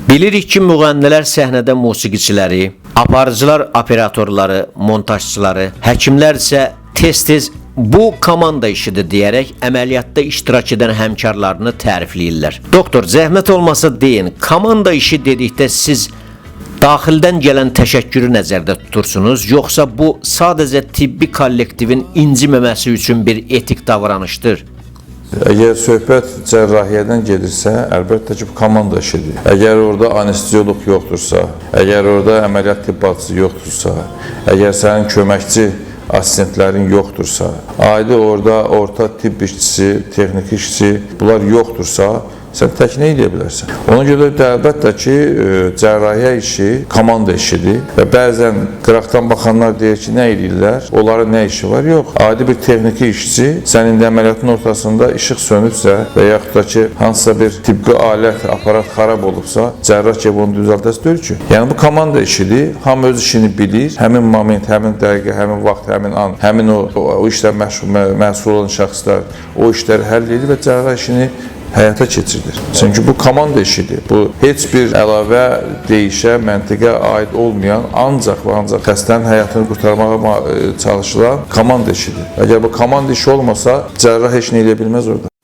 Bilirik ki, müğənnilər səhnədə musiqiçiləri, aparıcılar operatorları, montajçıları, həkimlər isə tez-tez bu komanda işidir deyərək əməliyyatda iştirak edən həmkarlarını tərifləyirlər. Doktor, zəhmət olmasa deyin, komanda işi dedikdə siz daxildən gələn təşəkkürü nəzərdə tutursunuz, yoxsa bu sadəcə tibbi kollektivin inciməməsi üçün bir etik davranışdır? Əgər söhbət cərrahiyyədən gedirsə, əlbəttə ki, bu komanda işidir. Əgər orada anestezioloq yoxdursa, əgər orada əməliyyat tibbacısı yoxdursa, əgər sənin köməkçi assistentlərin yoxdursa, aidi orada orta tibb işçisi, texniki işçisi, bunlar yoxdursa, sən tək nə edə bilərsən? Ona görə də əlbəttə ki, cərrahiyyə işi komanda işidir və bəzən qıraqdan baxanlar deyir ki, nə edirlər? Onların nə işi var? Yox. Adi bir texniki işçi sənin də əməliyyatın ortasında işıq sönübsə və yaxud da ki, hansısa bir tibbi alət, aparat xarab olubsa, cərrah ki, onu düzəldəsi deyil ki. Yəni, bu komanda işidir. Hamı öz işini bilir. Həmin moment, həmin dəqiqə, həmin vaxt, həmin an, həmin o işlər məsul olan şəxslər o işləri həll edir və cərrah işini həyata keçirilir. Çünki bu komanda işidir. Bu heç bir əlavə deyişə, məntiqə aid olmayan, ancaq və ancaq xəstənin həyatını qurtarmağa çalışılan komanda işidir. Əgər bu komanda işi olmasa, cərrah heç nə edə bilməz orada.